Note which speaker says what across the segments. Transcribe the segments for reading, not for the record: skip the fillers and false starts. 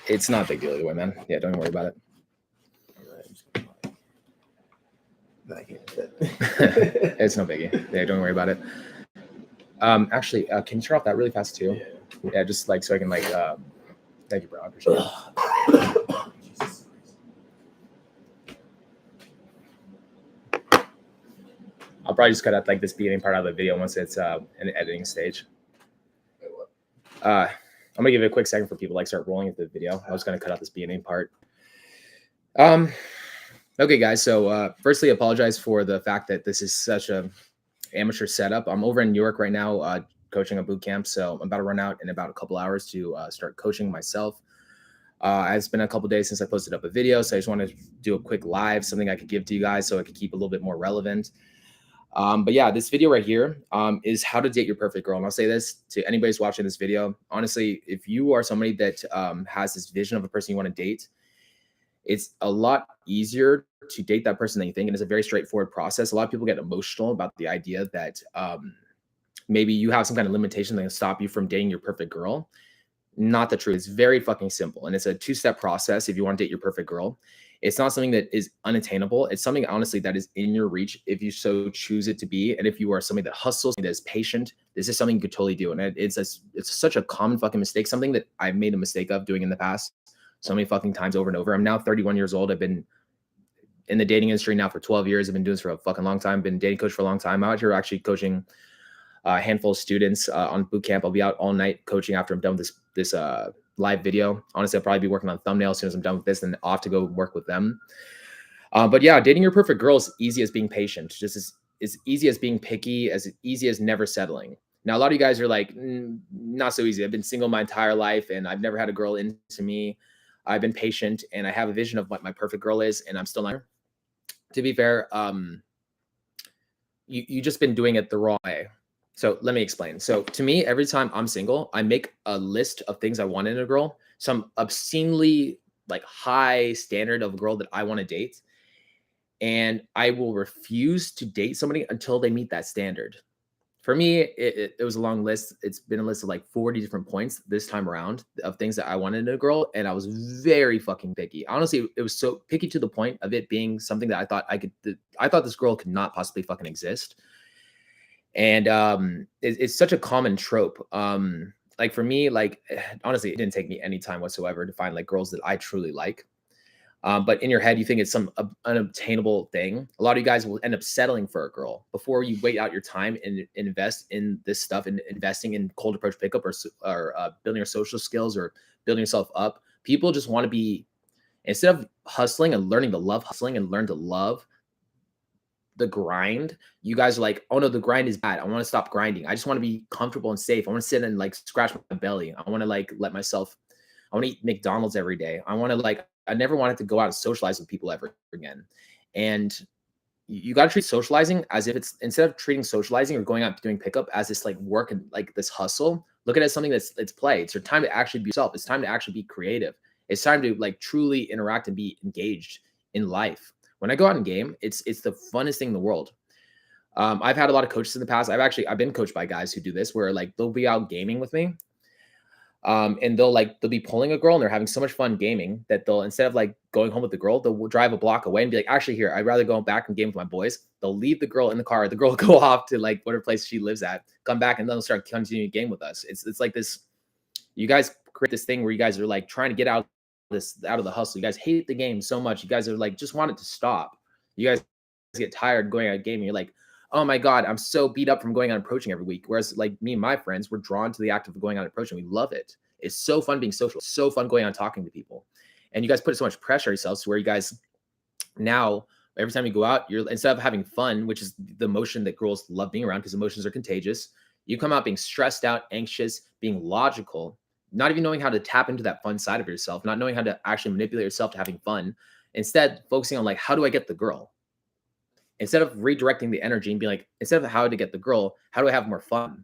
Speaker 1: It's not a big deal either way, man. Yeah, don't worry about it. It's no biggie. Yeah, don't worry about it. Actually, can you turn off that really fast too? Yeah, just like so I can like. Thank you, bro. I appreciate it. I'll probably just cut out like this beginning part of the video once it's in the editing stage. I'm gonna give it a quick second for people to like start rolling into the video. I was gonna cut out this beginning part. Okay, guys. So firstly, apologize for the fact that this is such a amateur setup. I'm over in New York right now, coaching a boot camp. So I'm about to run out in about a couple hours to start coaching myself. It's been a couple days since I posted up a video, so I just want to do a quick live, something I could give to you guys so I could keep a little bit more relevant. But yeah, this video right here is how to date your perfect girl. And I'll say this to anybody who's watching this video. Honestly, if you are somebody that has this vision of a person you want to date, it's a lot easier to date that person than you think. And it's a very straightforward process. A lot of people get emotional about the idea that maybe you have some kind of limitation that can stop you from dating your perfect girl. Not the truth. It's very fucking simple. And it's a two-step process if you want to date your perfect girl. It's not something that is unattainable. It's something, honestly, that is in your reach if you so choose it to be. And if you are somebody that hustles, that is patient, this is something you could totally do. And it's such a common fucking mistake, something that I've made a mistake of doing in the past so many fucking times over and over. I'm now 31 years old. I've been in the dating industry now for 12 years. I've been doing this for a fucking long time. Been dating coach for a long time. I'm out here actually coaching a handful of students on boot camp. I'll be out all night coaching after I'm done with this live video. Honestly, I'll probably be working on thumbnails as soon as I'm done with this, and off to go work with them. But yeah, dating your perfect girl is easy as being patient, just as easy as being picky, as easy as never settling. Now, a lot of you guys are like, not so easy. I've been single my entire life, and I've never had a girl into me. I've been patient, and I have a vision of what my perfect girl is, and I'm still not. To be fair, you just been doing it the wrong way. So let me explain. So to me, every time I'm single, I make a list of things I want in a girl, some obscenely like high standard of a girl that I want to date. And I will refuse to date somebody until they meet that standard. For me, it was a long list. It's been a list of like 40 different points this time around of things that I wanted in a girl. And I was very fucking picky. Honestly, it was so picky to the point of it being something that I thought this girl could not possibly fucking exist. And it's such a common trope. Like for me, like honestly, it didn't take me any time whatsoever to find like girls that I truly like. But in your head, you think it's some unobtainable thing. A lot of you guys will end up settling for a girl before you wait out your time and invest in this stuff and investing in cold approach pickup or building your social skills or building yourself up. People just want to be, instead of hustling and learning to love hustling and learn to love the grind, you guys are like, oh no, the grind is bad. I want to stop grinding. I just want to be comfortable and safe. I want to sit and like scratch my belly. I want to like I want to eat McDonald's every day. I never wanted to go out and socialize with people ever again. And you got to treat socializing as if it's, instead of treating socializing or going out doing pickup as this like work and like this hustle, look at it as something it's play. It's your time to actually be yourself. It's time to actually be creative. It's time to like truly interact and be engaged in life. When I go out and game, it's the funnest thing in the world. I've had a lot of coaches in the past. I've been coached by guys who do this, where like they'll be out gaming with me, and they'll be pulling a girl and they're having so much fun gaming that they'll, instead of like going home with the girl, they'll drive a block away and be like, actually here, I'd rather go back and game with my boys. They'll leave the girl in the car. The girl will go off to like whatever place she lives at, come back, and then they'll start continuing to game with us. It's like this. You guys create this thing where you guys are like trying to get out of the hustle. You guys hate the game so much. You guys are like, just want it to stop. You guys get tired going out gaming. You're like, oh my God, I'm so beat up from going out and approaching every week. Whereas like me and my friends, we're drawn to the act of going out and approaching. We love it. It's so fun being social. It's so fun going out and talking to people. And you guys put so much pressure on yourselves to where you guys now, every time you go out, you're, instead of having fun, which is the emotion that girls love being around because emotions are contagious, you come out being stressed out, anxious, being logical, not even knowing how to tap into that fun side of yourself, not knowing how to actually manipulate yourself to having fun. Instead, focusing on like, how do I get the girl? Instead of redirecting the energy and being like, instead of how to get the girl, how do I have more fun?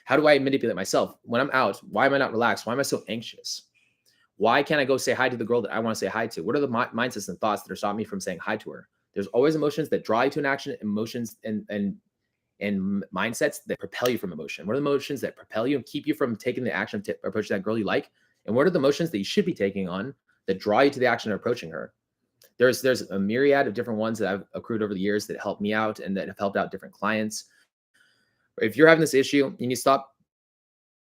Speaker 1: How do I manipulate myself? When I'm out, why am I not relaxed? Why am I so anxious? Why can't I go say hi to the girl that I want to say hi to? What are the mindsets and thoughts that are stopping me from saying hi to her? There's always emotions that draw you to an action, emotions and mindsets that propel you from emotion. What are the emotions that propel you and keep you from taking the action to approach that girl you like? And what are the motions that you should be taking on that draw you to the action of approaching her? There's a myriad of different ones that I've accrued over the years that help me out and that have helped out different clients. If you're having this issue, you need to stop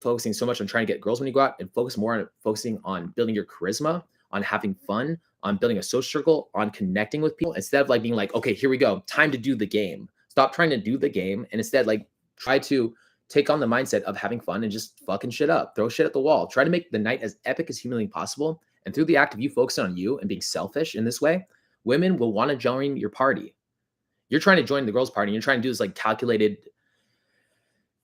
Speaker 1: focusing so much on trying to get girls when you go out and focus more on focusing on building your charisma, on having fun, on building a social circle, on connecting with people instead of like being like, okay, here we go, time to do the game. Stop trying to do the game and instead like try to take on the mindset of having fun and just fucking shit up, throw shit at the wall, try to make the night as epic as humanly possible. And through the act of you focusing on you and being selfish in this way, women will want to join your party. You're trying to join the girls' party. And you're trying to do this like calculated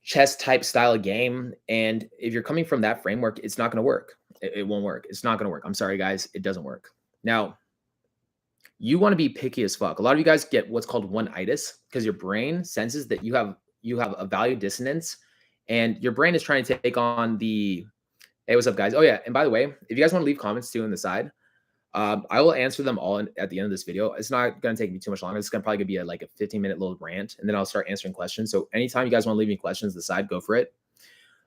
Speaker 1: chess type style of game. And if you're coming from that framework, it's not going to work. It won't work. It's not going to work. I'm sorry, guys. It doesn't work. Now, you want to be picky as fuck. A lot of you guys get what's called one-itis because your brain senses that you have a value dissonance and your brain is trying to take on the, hey, what's up, guys? Oh, yeah. And by the way, if you guys want to leave comments too on the side, I will answer them all at the end of this video. It's not going to take me too much longer. It's probably going to be like a 15-minute little rant, and then I'll start answering questions. So anytime you guys want to leave me questions on the side, go for it.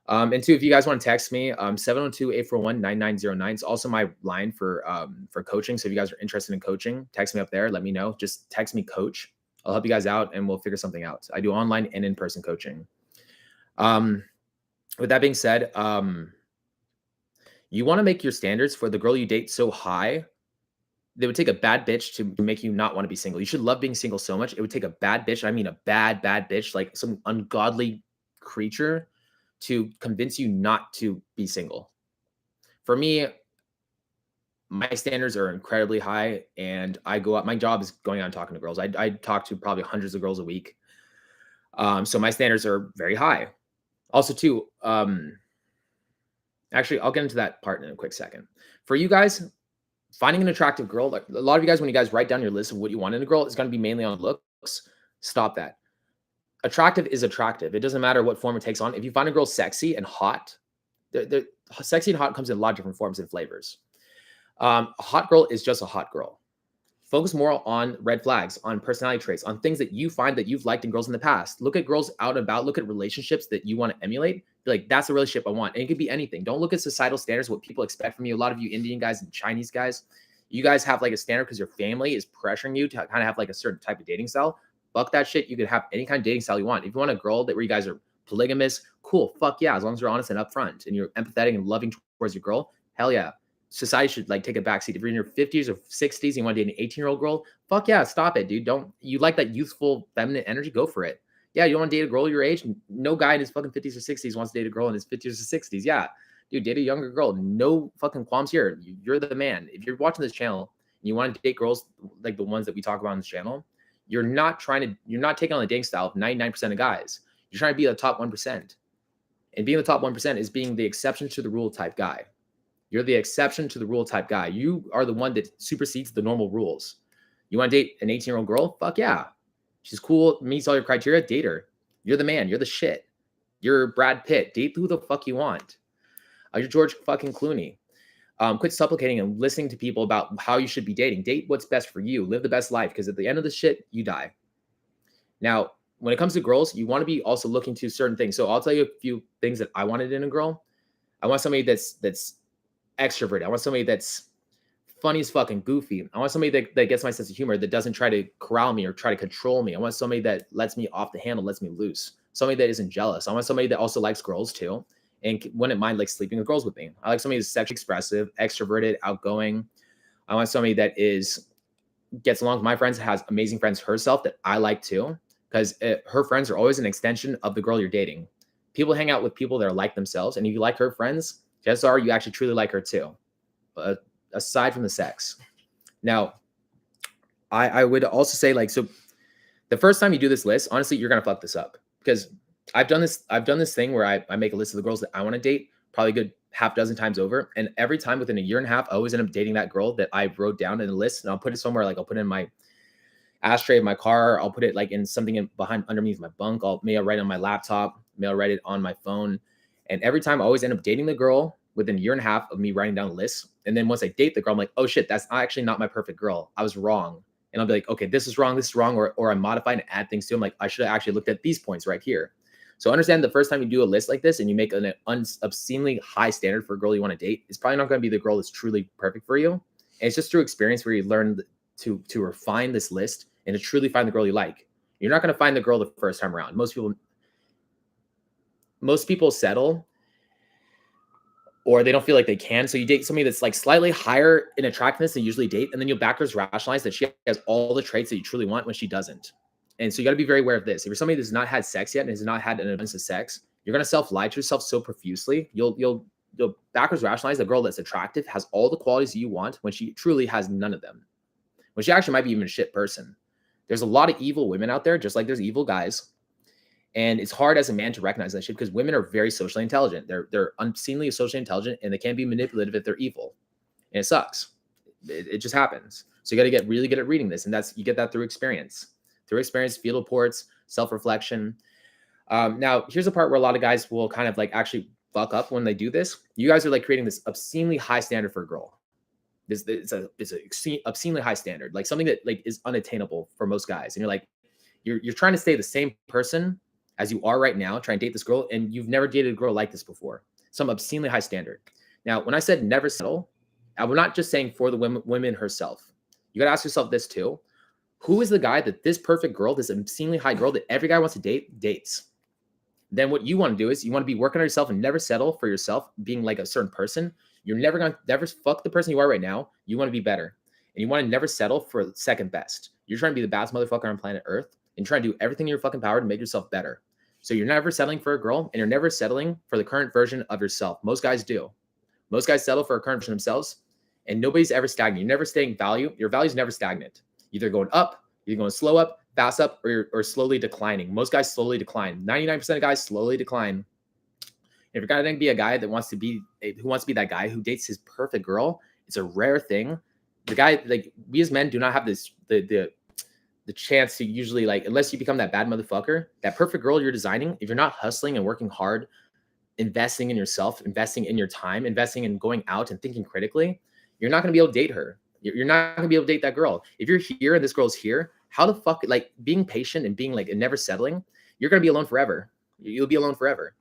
Speaker 1: And two, if you guys want to text me, 702-841-9909. It's also my line for coaching. So if you guys are interested in coaching, text me up there. Let me know. Just text me coach. I'll help you guys out and we'll figure something out. I do online and in-person coaching. With that being said, you want to make your standards for the girl you date so high that it would take a bad bitch to make you not want to be single. You should love being single so much. It would take a bad bitch. I mean, a bad bitch, like some ungodly creature to convince you not to be single. For me, my standards are incredibly high and I go out. My job is going out and talking to girls. I talk to probably hundreds of girls a week. So my standards are very high. Also too, actually, I'll get into that part in a quick second. For you guys, finding an attractive girl, like a lot of you guys, when you guys write down your list of what you want in a girl, it's going to be mainly on looks. Stop that. Attractive is attractive. It doesn't matter what form it takes on. If you find a girl sexy and hot, sexy and hot comes in a lot of different forms and flavors. A hot girl is just a hot girl. Focus more on red flags, on personality traits, on things that you find that you've liked in girls in the past. Look at girls out and about. Look at relationships that you want to emulate. Be like, that's the relationship I want. And it could be anything. Don't look at societal standards, what people expect from you. A lot of you Indian guys and Chinese guys, you guys have like a standard because your family is pressuring you to kind of have like a certain type of dating style. Fuck that shit. You could have any kind of dating style you want. If you want a girl where you guys are polygamous, cool. Fuck yeah. As long as you're honest and upfront and you're empathetic and loving towards your girl, hell yeah. Society should like take a backseat. If you're in your 50s or 60s and you want to date an 18-year-old girl, fuck yeah, stop it, dude. You like that youthful feminine energy? Go for it. Yeah, you want to date a girl your age? No guy in his fucking 50s or 60s wants to date a girl in his 50s or 60s. Yeah, dude, date a younger girl. No fucking qualms here. You're the man. If you're watching this channel and you want to date girls like the ones that we talk about on this channel, you're not taking on the dating style of 99% of guys. You're trying to be the top 1%. And being the top 1% is being the exception to the rule type guy. You're the exception to the rule type guy. You are the one that supersedes the normal rules. You want to date an 18-year-old girl? Fuck yeah. She's cool, meets all your criteria, date her. You're the man. You're the shit. You're Brad Pitt. Date who the fuck you want. You're George fucking Clooney. Quit supplicating and listening to people about how you should be dating. Date what's best for you. Live the best life because at the end of the shit, you die. Now, when it comes to girls, you want to be also looking to certain things. So I'll tell you a few things that I wanted in a girl. I want somebody that's extroverted. I want somebody that's funny as fucking goofy. I want somebody that gets my sense of humor, that doesn't try to corral me or try to control me. I want somebody that lets me off the handle, lets me loose. Somebody that isn't jealous. I want somebody that also likes girls too and wouldn't mind like sleeping with girls with me. I like somebody who's sexually expressive, extroverted, outgoing. I want somebody that gets along with my friends, has amazing friends herself that I like too, because her friends are always an extension of the girl you're dating. People hang out with people that are like themselves, and if you like her friends, chances are you actually truly like her too, aside from the sex. Now, I would also say like, so the first time you do this list, honestly, you're going to fuck this up because I've done this thing where I make a list of the girls that I want to date probably a good half dozen times over. And every time within a year and a half, I always end up dating that girl that I wrote down in the list, and I'll put it somewhere. Like I'll put it in my ashtray of my car. I'll put it like in something underneath my bunk. I'll write it on my laptop, I'll write it on my phone. And every time I always end up dating the girl within a year and a half of me writing down a list. And then once I date the girl, I'm like, oh shit, that's actually not my perfect girl. I was wrong. And I'll be like, okay, this is wrong, or I modify and add things to them. Like I should have actually looked at these points right here. So understand the first time you do a list like this and you make an obscenely high standard for a girl you want to date, it's probably not going to be the girl that's truly perfect for you. And it's just through experience where you learn to refine this list and to truly find the girl you like. You're not going to find the girl the first time around. Most people settle or they don't feel like they can. So you date somebody that's like slightly higher in attractiveness than you usually date, and then you'll backwards rationalize that she has all the traits that you truly want when she doesn't. And so you got to be very aware of this. If you're somebody that's not had sex yet and has not had an abundance of sex, you're gonna self-lie to yourself so profusely. You'll backwards rationalize the girl that's attractive has all the qualities you want when she truly has none of them. When she actually might be even a shit person. There's a lot of evil women out there, just like there's evil guys. And it's hard as a man to recognize that shit because women are very socially intelligent. They're obscenely socially intelligent and they can be manipulative if they're evil. And it sucks. It just happens. So you got to get really good at reading this. And you get that through experience. Through experience, field reports, self-reflection. Now, here's the part where a lot of guys will kind of like actually fuck up when they do this. You guys are like creating this obscenely high standard for a girl. It's an obscenely high standard, like something that like is unattainable for most guys. And you're trying to stay the same person as you are right now, try and date this girl, and you've never dated a girl like this before. Some obscenely high standard. Now, when I said never settle, I'm not just saying for the women herself. You got to ask yourself this too. Who is the guy that this perfect girl, this obscenely high girl that every guy wants to date, dates? Then what you want to do is you want to be working on yourself and never settle for yourself being like a certain person. You're never fuck the person you are right now. You want to be better. And you want to never settle for second best. You're trying to be the best motherfucker on planet Earth and trying to do everything in your fucking power to make yourself better. So you're never settling for a girl and you're never settling for the current version of yourself. Most guys do. Most guys settle for a current version of themselves and nobody's ever stagnant. You're never staying value. Your value's never stagnant. Either going up, you're going slow up, fast up, or slowly declining. Most guys slowly decline. 99% of guys slowly decline. If you're going to be a guy that wants to be that guy who dates his perfect girl, it's a rare thing. The guy, like we as men do not have this, the chance to usually like, unless you become that bad motherfucker, that perfect girl you're designing, if you're not hustling and working hard, investing in yourself, investing in your time, investing in going out and thinking critically, you're not going to be able to date her. You're not going to be able to date that girl. If you're here and this girl's here, how the fuck, like being patient and being like, and never settling, you're going to be alone forever. You'll be alone forever.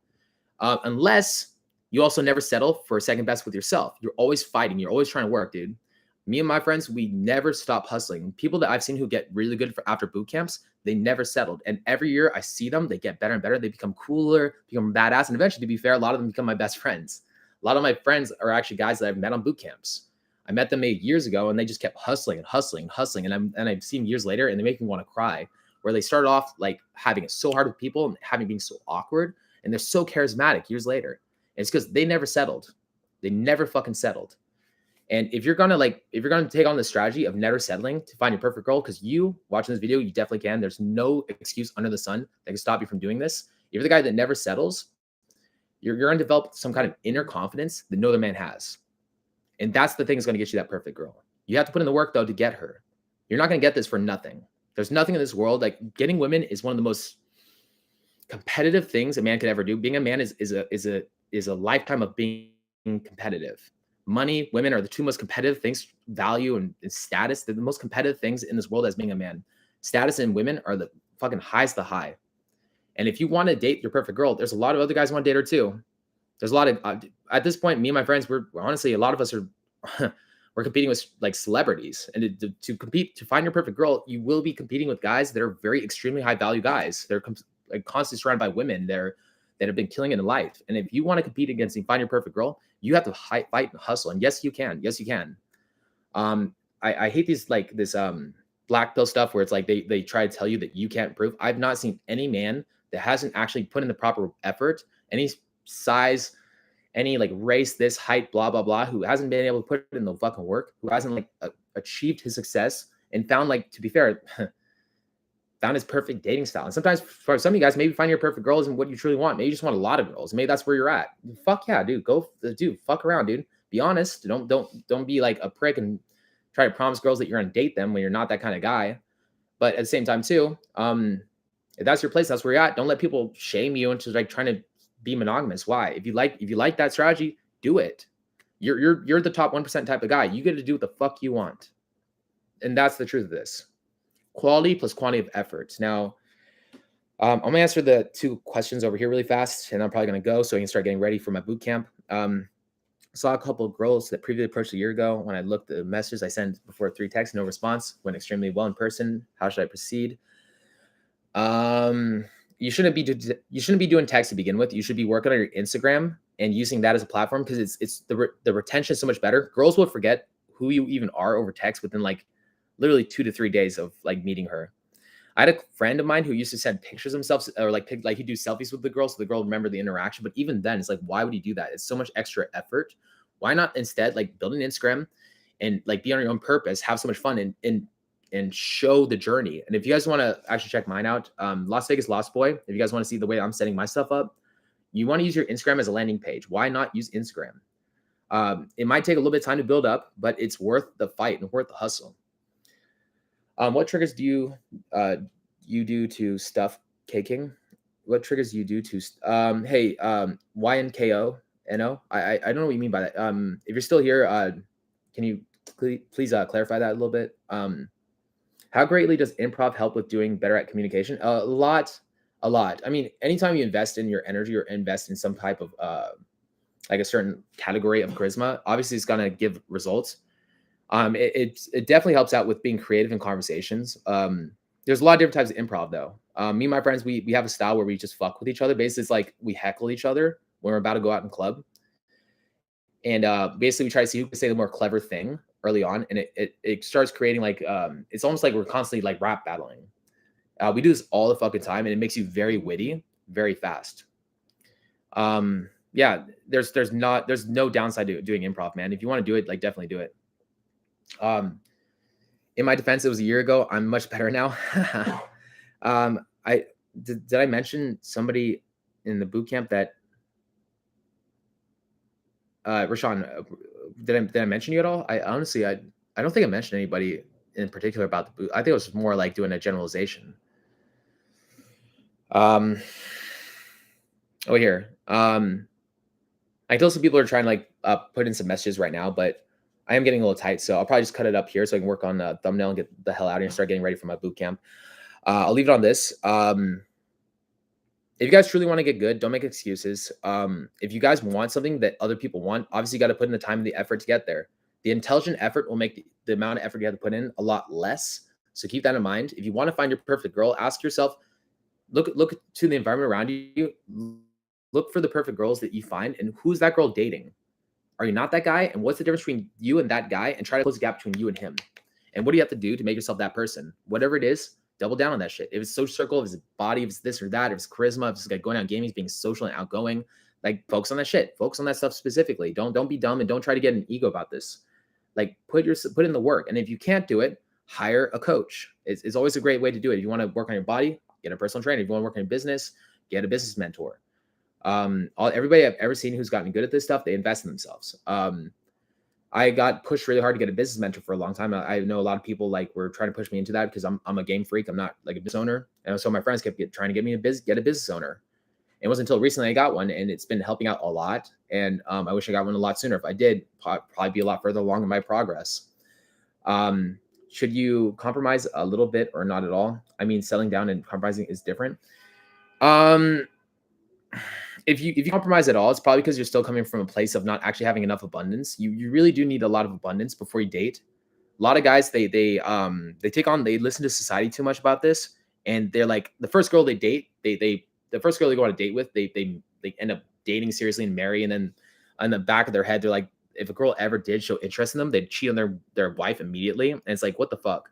Speaker 1: Unless you also never settle for a second best with yourself. You're always fighting. You're always trying to work, dude. Me and my friends, we never stop hustling. People that I've seen who get really good after boot camps, they never settled. And every year I see them, they get better and better. They become cooler, become badass. And eventually, to be fair, a lot of them become my best friends. A lot of my friends are actually guys that I've met on boot camps. I met them 8 years ago and they just kept hustling and hustling and hustling. And I've seen years later and they make me want to cry, where they started off like having it so hard with people and being so awkward. And they're so charismatic years later. And it's because they never settled. They never fucking settled. And if you're gonna take on the strategy of never settling to find your perfect girl, because you watching this video, you definitely can. There's no excuse under the sun that can stop you from doing this. If you're the guy that never settles, you're gonna develop some kind of inner confidence that no other man has. And that's the thing that's gonna get you that perfect girl. You have to put in the work though to get her. You're not gonna get this for nothing. There's nothing in this world, like getting women is one of the most competitive things a man could ever do. Being a man is a lifetime of being competitive. Money, women are the two most competitive things, value and status. They're the most competitive things in this world as being a man. Status and women are the fucking highest the high. And if you want to date your perfect girl, there's a lot of other guys who want to date her too. There's a lot of, at this point, me and my friends, we're honestly, a lot of us are, we're competing with like celebrities. And to compete, to find your perfect girl, you will be competing with guys that are very extremely high value guys. They're like constantly surrounded by women that have been killing it in life. And if you want to compete against and find your perfect girl, you have to fight and hustle. And yes, you can. Yes, you can. I hate these like this black pill stuff where it's like they try to tell you that you can't improve. I've not seen any man that hasn't actually put in the proper effort, any size, any like race, this height, blah, blah, blah, who hasn't been able to put in the fucking work, who hasn't like achieved his success and found, like, to be fair, found his perfect dating style. And sometimes for some of you guys, maybe finding your perfect girl isn't what you truly want. Maybe you just want a lot of girls. Maybe that's where you're at. Fuck yeah, dude. Fuck around, dude. Be honest. Don't be like a prick and try to promise girls that you're gonna date them when you're not that kind of guy. But at the same time too, if that's your place, that's where you're at. Don't let people shame you into like trying to be monogamous. Why? If you like that strategy, do it. You're the top 1% type of guy. You get to do what the fuck you want. And that's the truth of this. Quality plus quantity of effort. Now, I'm gonna answer the two questions over here really fast, and I'm probably gonna go so I can start getting ready for my boot camp. Saw a couple of girls that previously approached a year ago. When I looked at the messages I sent before 3 texts, no response. Went extremely well in person. How should I proceed? Um, you shouldn't be doing text to begin with. You should be working on your Instagram and using that as a platform because it's the retention is so much better. Girls will forget who you even are over text within like literally 2 to 3 days of like meeting her. I had a friend of mine who used to send pictures of himself or like like he'd do selfies with the girl so the girl would remember the interaction. But even then, it's like, why would he do that? It's so much extra effort. Why not instead like build an Instagram and like be on your own purpose, have so much fun and show the journey. And if you guys want to actually check mine out, Las Vegas Lost Boy, if you guys want to see the way I'm setting my stuff up, you want to use your Instagram as a landing page. Why not use Instagram? It might take a little bit of time to build up, but it's worth the fight and worth the hustle. What triggers do you do to stuff caking? What triggers do you do to hey, YNKONO? I don't know what you mean by that. If you're still here, can you please clarify that a little bit? How greatly does improv help with doing better at communication? A lot, a lot. I mean, anytime you invest in your energy or invest in some type of like a certain category of charisma, obviously it's gonna give results. It definitely helps out with being creative in conversations. There's a lot of different types of improv though. Me and my friends, we have a style where we just fuck with each other. Basically, it's like we heckle each other when we're about to go out in club, and basically we try to see who can say the more clever thing early on, and it starts creating like it's almost like we're constantly like rap battling. We do this all the fucking time, and it makes you very witty, very fast. Yeah, there's no downside to doing improv, man. If you want to do it, like definitely do it. In my defense, it was a year ago. I'm much better now. I did I mention somebody in the boot camp that Rashawn, did I mention you at all? I honestly I don't think I mentioned anybody in particular about the boot. I think it was more like doing a generalization. Oh here. I know some people are trying to like put in some messages right now, but I am getting a little tight, so I'll probably just cut it up here so I can work on the thumbnail and get the hell out of here and start getting ready for my boot camp. I'll leave it on this. If you guys truly want to get good, don't make excuses. If you guys want something that other people want, obviously you got to put in the time and the effort to get there. The intelligent effort will make the amount of effort you have to put in a lot less. So keep that in mind. If you want to find your perfect girl, ask yourself, look to the environment around you, look for the perfect girls that you find, and who's that girl dating? Are you not that guy? And what's the difference between you and that guy? And try to close the gap between you and him. And what do you have to do to make yourself that person? Whatever it is, double down on that shit. If it's social circle, if it's body, if it's this or that, if it's charisma, if it's like going out gaming, being social and outgoing, like focus on that shit. Focus on that stuff specifically. Don't be dumb and don't try to get an ego about this. Like put in the work. And if you can't do it, hire a coach. It's always a great way to do it. If you want to work on your body, get a personal trainer. If you want to work on your business, get a business mentor. Everybody I've ever seen who's gotten good at this stuff, they invest in themselves. I got pushed really hard to get a business mentor for a long time. I know a lot of people like were trying to push me into that because I'm a game freak. I'm not like a business owner, and so my friends kept trying to get me get a business owner. It wasn't until recently I got one, and it's been helping out a lot. And I wish I got one a lot sooner. If I did, probably be a lot further along in my progress. Should you compromise a little bit or not at all? I mean, selling down and compromising is different. If you compromise at all, it's probably because you're still coming from a place of not actually having enough abundance. You really do need a lot of abundance before you date. A lot of guys they listen to society too much about this, and they're like the first girl they date, the first girl they go on a date with, they end up dating seriously and marry, and then on the back of their head they're like, if a girl ever did show interest in them, they'd cheat on their wife immediately. And it's like, what the fuck?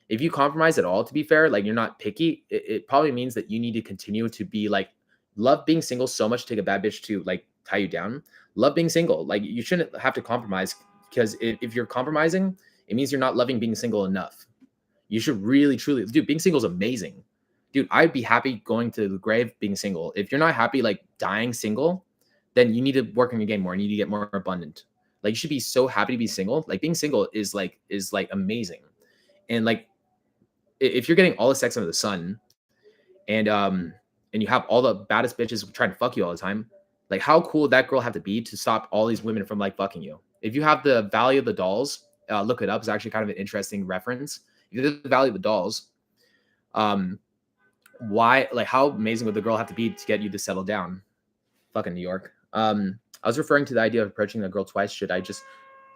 Speaker 1: If you compromise at all, to be fair, like you're not picky, it probably means that you need to continue to be like, love being single so much, take a bad bitch to like tie you down. Love being single. Like you shouldn't have to compromise, because if you're compromising, it means you're not loving being single enough. You should really, truly, dude, being single is amazing. Dude, I'd be happy going to the grave being single. If you're not happy, like dying single, then you need to work on your game more. You need to get more abundant. Like you should be so happy to be single. Like being single is like amazing. And like, if you're getting all the sex under the sun, and you have all the baddest bitches trying to fuck you all the time, like how cool would that girl have to be to stop all these women from like fucking you? If you have the Valley of the Dolls, look it up. It's actually kind of an interesting reference. If you have the Valley of the Dolls, one why, like, how amazing would the girl have to be to get you to settle down? Fucking New York. I was referring to the idea of approaching a girl twice. Should I just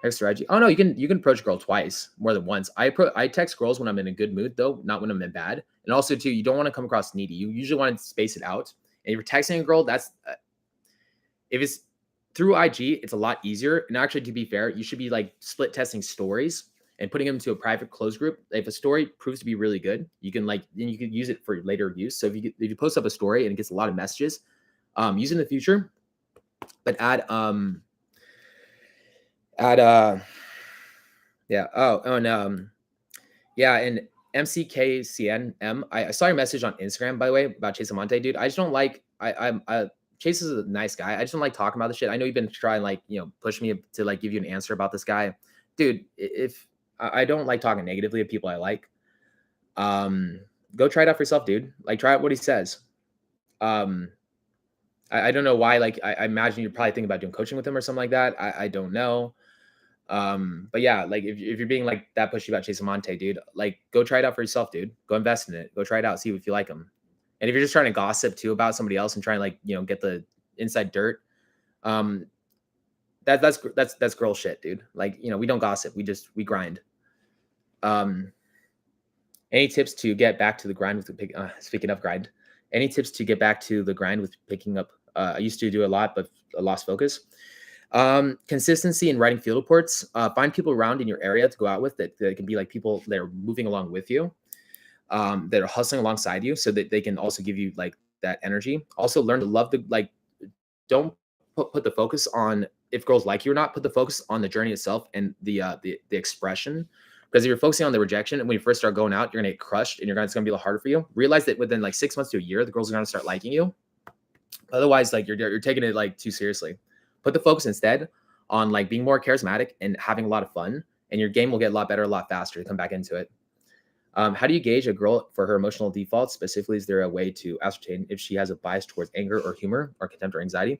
Speaker 1: text her IG? Oh no, you can approach a girl twice, more than once. I text girls when I'm in a good mood though, not when I'm in bad. And also too, you don't want to come across needy. You usually want to space it out. And if you're texting a girl, that's if it's through IG, it's a lot easier. And actually, to be fair, you should be like split testing stories and putting them to a private closed group. If a story proves to be really good, you can like then you can use it for later use. So if you post up a story and it gets a lot of messages, use it in the future, but add yeah. Oh, and yeah, and MCKCNM. I saw your message on Instagram, by the way, about Chase Amante, dude. I just don't like Chase is a nice guy. I just don't like talking about the shit. I know you've been trying like, push me to like give you an answer about this guy. Dude, if I don't like talking negatively of people I like, go try it out for yourself, dude. Like try out what he says. Um I don't know why, like I imagine you're probably thinking about doing coaching with him or something like that. I don't know. But yeah, like if you're being like that pushy about Chase Amante, dude, like go try it out for yourself, dude. Go invest in it. Go try it out. See if you like him. And if you're just trying to gossip too about somebody else and trying to like, get the inside dirt, um, that's girl shit, dude. Like, we don't gossip. We grind. Any tips to get back to the grind with speaking of grind, any tips to get back to the grind with picking up? I used to do a lot, but I lost focus. Consistency in writing field reports. Find people around in your area to go out with that can be like people that are moving along with you, that are hustling alongside you, so that they can also give you like that energy. Also learn to love the like. Don't put the focus on if girls like you or not. Put the focus on the journey itself and the expression. Because if you're focusing on the rejection and when you first start going out, you're gonna get crushed and it's gonna be a little harder for you. Realize that within like 6 months to a year, the girls are gonna start liking you. Otherwise, like you're taking it like too seriously. Put the focus instead on like being more charismatic and having a lot of fun, and your game will get a lot better, a lot faster to come back into it. How do you gauge a girl for her emotional defaults? Specifically, is there a way to ascertain if she has a bias towards anger or humor or contempt or anxiety?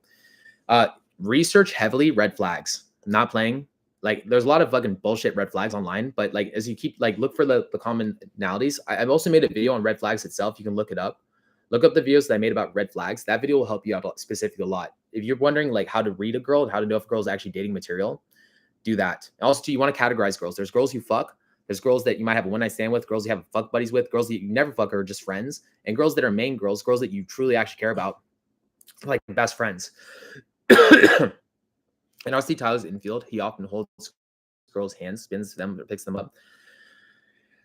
Speaker 1: Research heavily red flags. Not playing. Like, there's a lot of fucking bullshit red flags online, but like as you keep like look for the commonalities. I've also made a video on red flags itself. You can look it up. Look up the videos that I made about red flags. That video will help you out specifically a lot. If you're wondering like how to read a girl and how to know if a girl is actually dating material, do that. And also, too, you want to categorize girls. There's girls you fuck. There's girls that you might have a one-night stand with, girls you have fuck buddies with, girls that you never fuck or just friends, and girls that are main girls that you truly actually care about, like best friends. And obviously, Tyler's infield. He often holds girls' hands, spins them, or picks them up.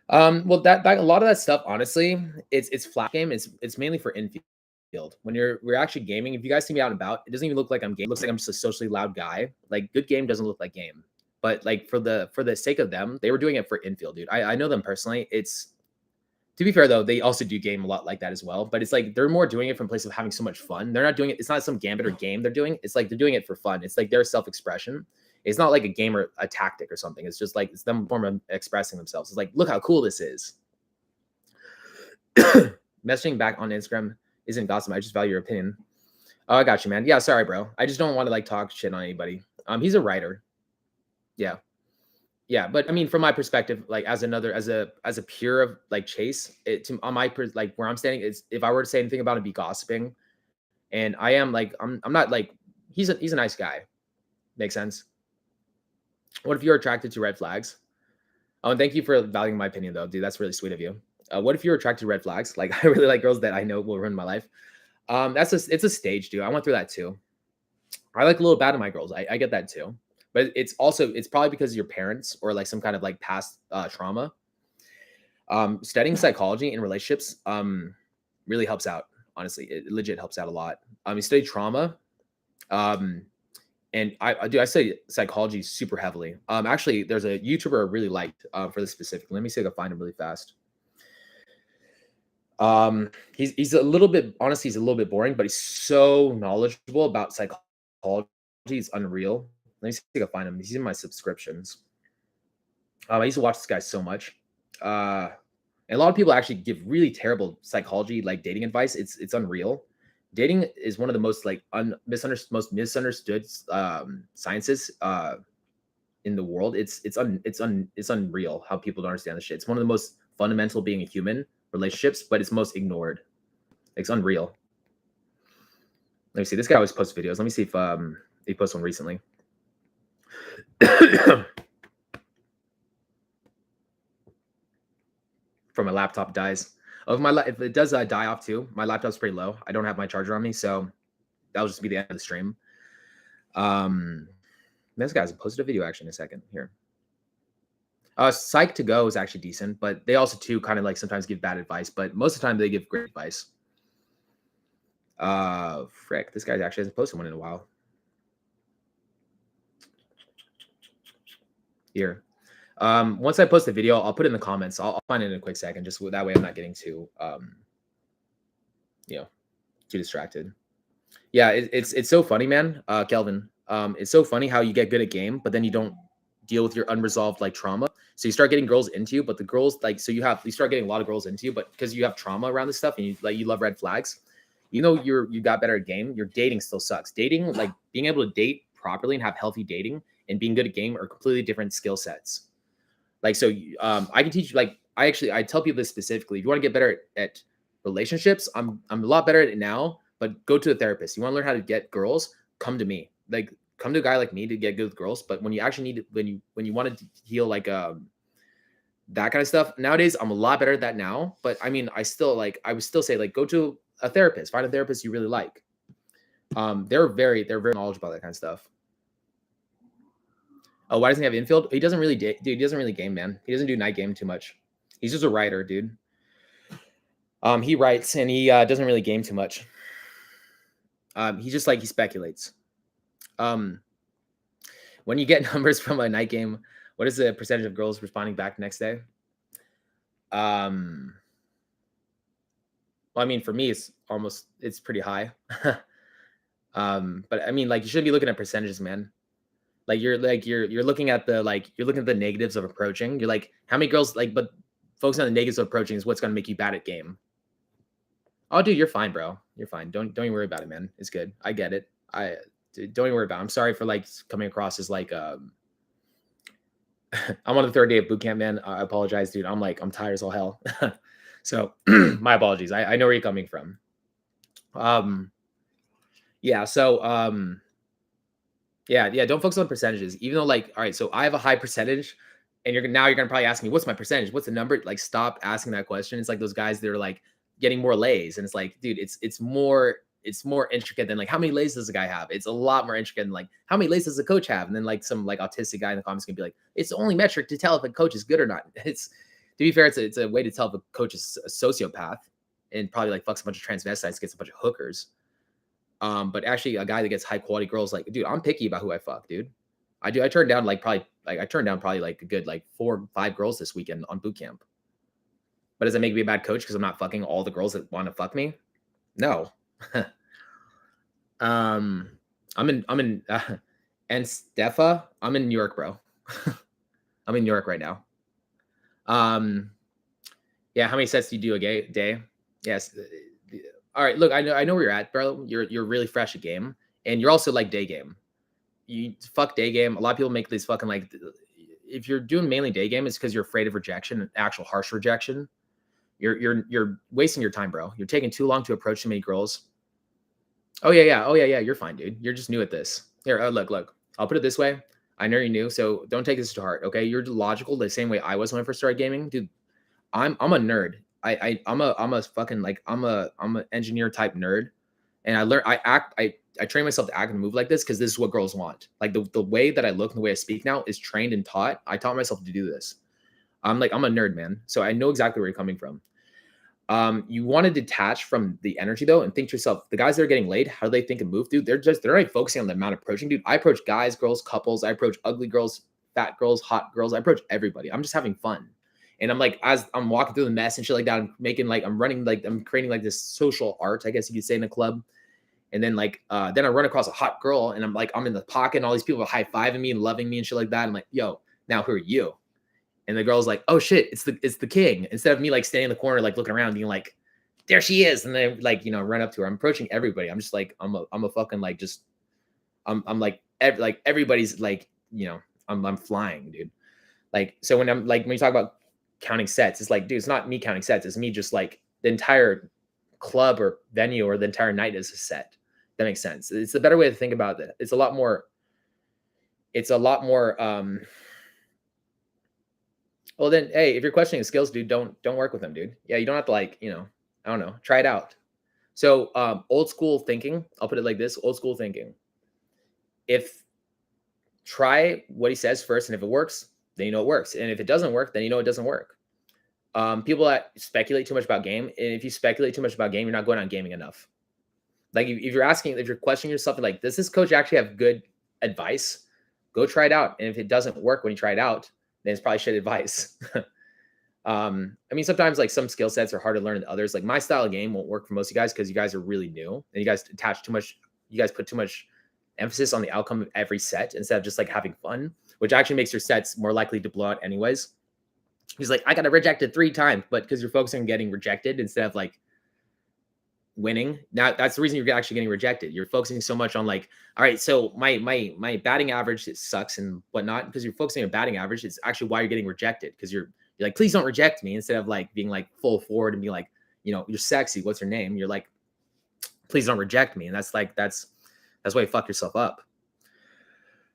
Speaker 1: Well, that a lot of that stuff, honestly, it's flat game. It's mainly for infield. When we're actually gaming, if you guys see me out and about, it doesn't even look like I'm gaming. It looks like I'm just a socially loud guy. Like, good game doesn't look like game. But like for the sake of them, they were doing it for infield, dude. I know them personally. It's, to be fair though, they also do game a lot like that as well. But it's like they're more doing it from a place of having so much fun. They're not doing it. It's not some gambit or game they're doing. It's like they're doing it for fun. It's like their self-expression. It's not like a game or a tactic or something. It's just like it's them form of expressing themselves. It's like, look how cool this is. Messaging back on Instagram isn't gossip. I just value your opinion. Oh, I got you, man. Yeah, sorry, bro. I just don't want to like talk shit on anybody. He's a writer. Yeah. Yeah, but I mean, from my perspective, like as a peer of like Chase, on my like where I'm standing is, if I were to say anything about him, be gossiping, and I am like I'm not like he's a nice guy. Makes sense. What if you're attracted to red flags? Oh, and thank you for valuing my opinion, though, dude. That's really sweet of you. What if you're attracted to red flags? Like I really like girls that I know will ruin my life. It's a stage, dude. I went through that too. I like a little bad in my girls. I get that too. But it's probably because of your parents or like some kind of like past trauma. Studying psychology in relationships really helps out. Honestly, it legit helps out a lot. You study trauma, and I study psychology super heavily. Actually, there's a YouTuber I really liked for this specific. Let me see if I can find him really fast. He's a little bit, honestly, he's a little bit boring, but he's so knowledgeable about psychology. It's unreal. Let me see if I can find him. He's in my subscriptions. I used to watch this guy so much. And a lot of people actually give really terrible psychology, like dating advice. It's unreal. Dating is one of the most like most misunderstood sciences in the world. It's unreal how people don't understand this shit. It's one of the most fundamental being a human relationships, but it's most ignored. It's unreal. Let me see. This guy always posts videos. Let me see if he posts one recently. From my laptop dies. Oh, if it does die off too, my laptop's pretty low. I don't have my charger on me, so that'll just be the end of the stream. This guy's posted a video actually in a second here. Psych to Go is actually decent, but they also too kind of like sometimes give bad advice, but most of the time they give great advice. Frick, this guy actually hasn't posted one in a while. Here. Once I post the video, I'll put it in the comments. I'll find it in a quick second, just that way I'm not getting too too distracted. Yeah, it's so funny, man. Kelvin. It's so funny how you get good at game, but then you don't deal with your unresolved like trauma. So you start getting girls into you, but the girls like you start getting a lot of girls into you, but because you have trauma around this stuff and you love red flags, you know you got better at game, your dating still sucks. Dating, like being able to date properly and have healthy dating and being good at game are completely different skill sets. Like so I can teach you, like I tell people this specifically. If you want to get better at relationships, I'm a lot better at it now, but go to a therapist. You want to learn how to get girls, come to me. Like come to a guy like me to get good with girls. But when you actually need to, when you want to heal like that kind of stuff, nowadays I'm a lot better at that now. But I mean, I would still say like go to a therapist, find a therapist you really like. They're very knowledgeable about that kind of stuff. Oh, why doesn't he have infield? He doesn't really dude, he doesn't really game, man. He doesn't do night game too much. He's just a writer, dude. He writes and he doesn't really game too much. He just he speculates. When you get numbers from a night game, what is the percentage of girls responding back next day? Well, I mean, for me, it's pretty high. But I mean, like you shouldn't be looking at percentages, man. Like you're looking at the negatives of approaching. You're like, how many girls but focusing on the negatives of approaching is what's going to make you bad at game. Oh, dude, you're fine, bro. You're fine. Don't even worry about it, man. It's good. I get it. Dude, don't even worry about it. I'm sorry for coming across as I'm on the third day of boot camp, man. I apologize, dude. I'm tired as all hell. So my apologies. I know where you're coming from. Yeah. So yeah. Don't focus on percentages. Even though all right, so I have a high percentage, and you're gonna probably ask me, what's my percentage? What's the number? Like, stop asking that question. It's like those guys that are getting more lays, and it's like, dude, it's more intricate than how many lays does a guy have? It's a lot more intricate than how many lays does a coach have? And then some autistic guy in the comments can be like, it's the only metric to tell if a coach is good or not. It's, to be fair, it's a way to tell if a coach is a sociopath and probably fucks a bunch of transvestites, gets a bunch of hookers. But actually a guy that gets high quality girls, dude, I'm picky about who I fuck, dude. I turned down probably a good 4 or 5 girls this weekend on boot camp. But does that make me a bad coach because I'm not fucking all the girls that want to fuck me? No. I'm in and Stefa, I'm in New York, bro. I'm in New York right now. Yeah, how many sets do you do a day? Yes. All right, look, I know where you're at, bro. You're really fresh at game, and you're also day game. You fuck day game. A lot of people make these fucking if you're doing mainly day game, it's because you're afraid of rejection, actual harsh rejection. You're wasting your time, bro. You're taking too long to approach too many girls. Oh yeah. You're fine, dude. You're just new at this. Here, look. I'll put it this way. I know you're new, so don't take this to heart. Okay, you're logical the same way I was when I first started gaming, dude. I'm a nerd. I'm a fucking I'm an engineer type nerd, and I train myself to act and move like this because this is what girls want. The way that I look and the way I speak now is trained and taught. I taught myself to do this. I'm a nerd, man. So I know exactly where you're coming from. You want to detach from the energy though and think to yourself, the guys that are getting laid, how do they think and move, dude? They're not focusing on the amount of approaching, dude. I approach guys, girls, couples. I approach ugly girls, fat girls, hot girls. I approach everybody. I'm just having fun. And I'm as I'm walking through the mess and shit like that, I'm making I'm running, I'm creating this social art, I guess you could say, in a club. And then then I run across a hot girl and I'm in the pocket and all these people are high-fiving me and loving me and shit like that. I'm like, yo, now who are you? And the girl's like, oh shit, it's the king. Instead of me standing in the corner, looking around, being like, there she is. And then run up to her. I'm approaching everybody. I'm just I'm a fucking everybody's I'm flying, dude. So when you talk about counting sets, it's dude, it's not me counting sets. It's me just the entire club or venue or the entire night is a set. That makes sense. It's a better way to think about it. It's a lot more. It's a lot more. Well, then, hey, if you're questioning skills, dude, don't work with them, dude. Yeah, you don't have to like, I don't know, try it out. So, old school thinking. I'll put it like this: old school thinking. If try what he says first, and if it works, then you know it works, and if it doesn't work, then you know it doesn't work. People that speculate too much about game, and if you speculate too much about game, you're not going on gaming enough. Like if you're questioning yourself, like, does this coach actually have good advice? Go try it out, and if it doesn't work when you try it out, then it's probably shit advice. I mean, sometimes like some skill sets are hard to learn than others. Like my style of game won't work for most of you guys because you guys are really new and you guys attach too much. You guys put too much emphasis on the outcome of every set instead of just like having fun, which actually makes your sets more likely to blow out anyways. He's like, I got rejected 3 times, but because you're focusing on getting rejected instead of like winning. Now that's the reason you're actually getting rejected. You're focusing so much on like, all right, so my batting average, it sucks and whatnot, because you're focusing on batting average. It's actually why you're getting rejected, because you're like, please don't reject me, instead of like being like full forward and be like, you're sexy, what's your name? You're like, please don't reject me. And that's why you fuck yourself up.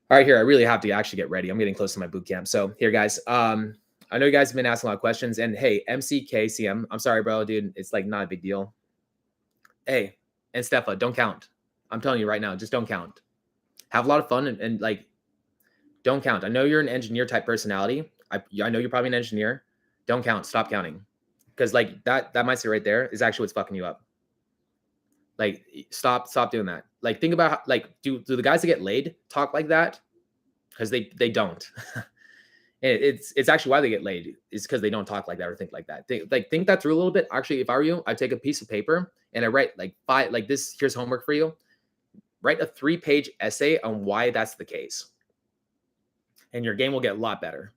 Speaker 1: All right, here, I really have to actually get ready. I'm getting close to my boot camp. So here, guys, I know you guys have been asking a lot of questions, and hey, MCKCM, I'm sorry, bro, dude. It's like not a big deal. Hey, and Stefa, don't count. I'm telling you right now, just don't count. Have a lot of fun and like, don't count. I know you're an engineer type personality. I know you're probably an engineer. Don't count. Stop counting. Because like that mindset right there is actually what's fucking you up. Like stop doing that. Like think about how, like do the guys that get laid talk like that? Because they don't. It's actually why they get laid is because they don't talk like that or think like that. Think that through a little bit. Actually, if I were you, I'd take a piece of paper and I write like 5 like this. Here's homework for you. Write a 3-page essay on why that's the case, and your game will get a lot better.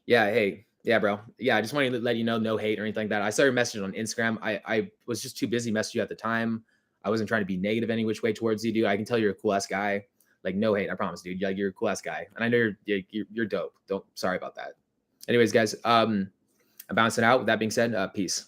Speaker 1: Yeah, hey, yeah, bro. Yeah, I just wanted to let you know, no hate or anything like that. I saw your message on Instagram. I was just too busy messaging you at the time. I wasn't trying to be negative any which way towards you, dude. I can tell you're a cool ass guy. Like, no hate, I promise, dude. Like, you're a cool ass guy, and I know you're dope. Sorry about that. Anyways, guys, I'm bouncing out. With that being said, peace.